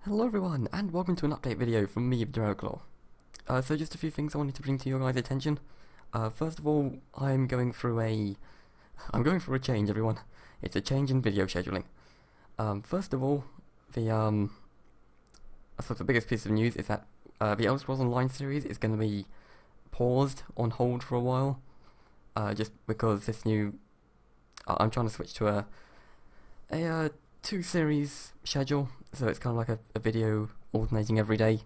Hello everyone, and welcome to an update video from me, TheDragoclaw. So just a few things I wanted to bring to your guys' attention. First of all, I'm going through a change, everyone. It's a change in video scheduling. First of all, I suppose the biggest piece of news is that the Elder Scrolls Online series is going to be paused, on hold for a while, just because this new, I'm trying to switch to a 2-series schedule, so it's kind of like a video alternating every day,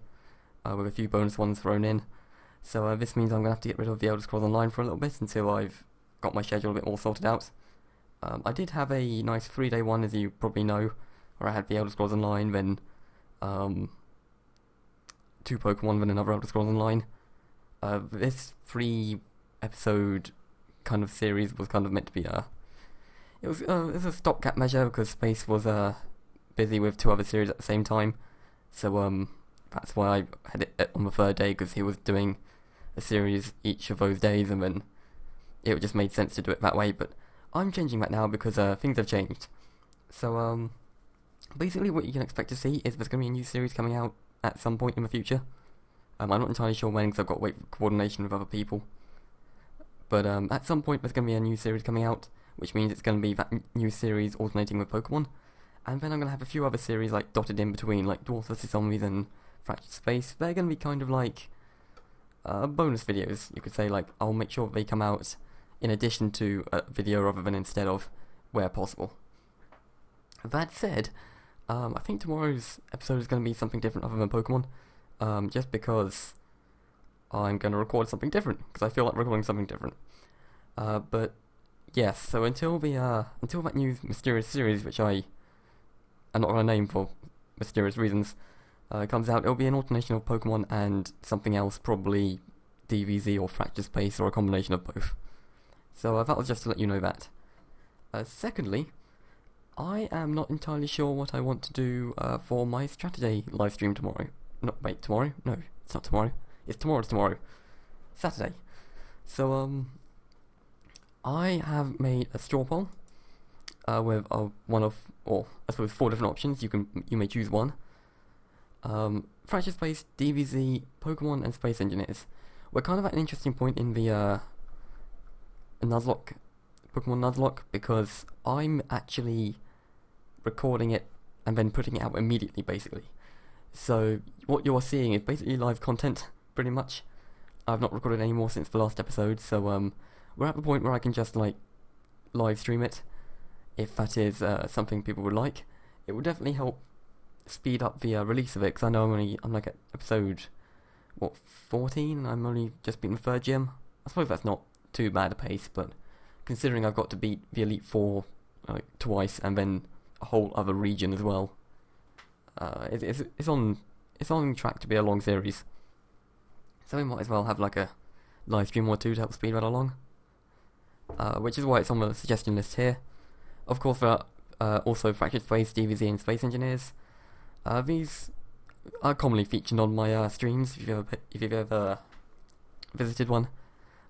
with a few bonus ones thrown in. So this means I'm going to have to get rid of the Elder Scrolls Online for a little bit until I've got my schedule a bit more sorted out. I did have a nice 3-day one, as you probably know, where I had the Elder Scrolls Online, then 2 Pokemon, then another Elder Scrolls Online. This 3-episode kind of series was kind of meant to be it was a stopgap measure because Space was busy with 2 other series at the same time, so that's why I had it on the 3rd day, because he was doing a series each of those days, and then it just made sense to do it that way. But I'm changing that now because things have changed. So basically what you can expect to see is there's going to be a new series coming out at some point in the future. I'm not entirely sure when, because I've got to wait for coordination with other people. But at some point there's going to be a new series coming out, which means it's going to be that new series alternating with Pokemon. And then I'm going to have a few other series like dotted in between, like Dwarf vs Zombies and Fractured Space. They're going to be kind of like bonus videos, you could say. Like, I'll make sure they come out in addition to a video rather than instead of, where possible. That said, I think tomorrow's episode is going to be something different other than Pokemon, just because I'm going to record something different, because I feel like recording something different. But yes, so until that new mysterious series, which I'm not going to name for mysterious reasons, comes out, it'll be an alternation of Pokemon and something else, probably DBZ or Fractured Space, or a combination of both. So that was just to let you know that. Secondly, I am not entirely sure what I want to do for my Saturday live stream tomorrow. Tomorrow? No, it's not tomorrow. It's tomorrow. Saturday. So, I have made a straw poll with one of, or I suppose 4 different options. You may choose one. Fractured Space, DBZ, Pokemon, and Space Engineers. We're kind of at an interesting point in the Nuzlocke, Pokemon Nuzlocke, because I'm actually recording it and then putting it out immediately, basically. So what you're seeing is basically live content, pretty much. I've not recorded any more since the last episode, so we're at the point where I can just like live stream it, if that is something people would like. It would definitely help speed up the release of it, because I know I'm like at episode 14, and I'm only just beating the 3rd gym. I suppose that's not too bad a pace, but considering I've got to beat the Elite Four twice, and then a whole other region as well, it's on track to be a long series. So we might as well have like a live stream or 2 to help speed that along. Which is why it's on the suggestion list here. Of course, there are also Fractured Space, DBZ, and Space Engineers. These are commonly featured on my streams, if you've ever visited one.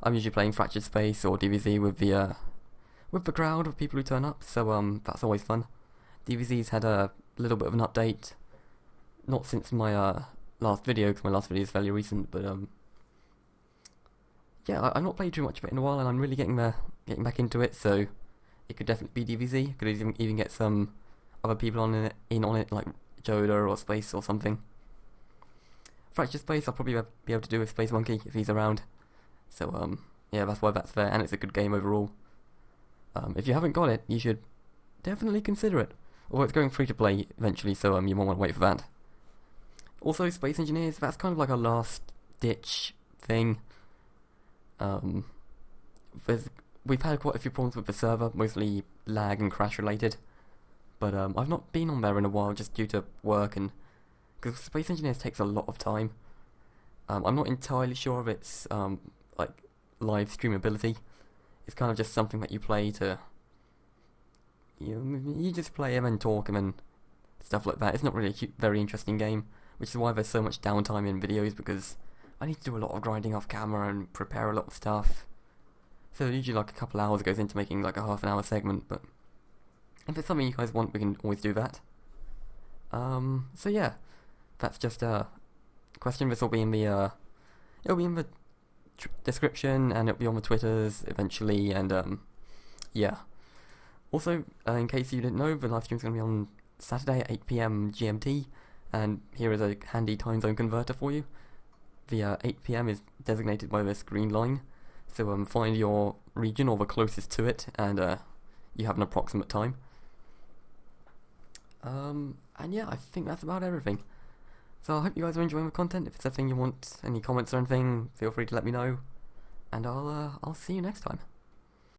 I'm usually playing Fractured Space or DBZ with the crowd of people who turn up, so that's always fun. DBZ's had a little bit of an update, not since my last video, because my last video is fairly recent, but yeah, I've not played too much of it in a while, and I'm really getting back into it, so it could definitely be DBZ. Could even get some other people on it, like Joda or Space or something. Fractured Space I'll probably be able to do with Space Monkey if he's around. So yeah, that's why that's there, and it's a good game overall. If you haven't got it, you should definitely consider it. Although it's going free to play eventually, so you might want to wait for that. Also, Space Engineers, that's kind of like a last ditch thing. We've had quite a few problems with the server, mostly lag and crash related, but I've not been on there in a while just due to work, and because Space Engineers takes a lot of time. I'm not entirely sure of its like live streamability. It's kind of just something that you play to, you just play and then talk and then stuff like that. It's not really a very interesting game, which is why there's so much downtime in videos, because I need to do a lot of grinding off camera and prepare a lot of stuff. So usually like a couple hours goes into making like a half an hour segment, but if it's something you guys want, we can always do that. So yeah, that's just a question. This will be in the it'll be in the description, and it'll be on the Twitters eventually, and yeah. Also, in case you didn't know, the live stream's going to be on Saturday at 8 PM GMT, and here is a handy time zone converter for you. The 8 PM is designated by this green line, so find your region or the closest to it, and you have an approximate time. And yeah, I think that's about everything. So I hope you guys are enjoying the content. If it's a thing you want, any comments or anything, feel free to let me know, and I'll see you next time.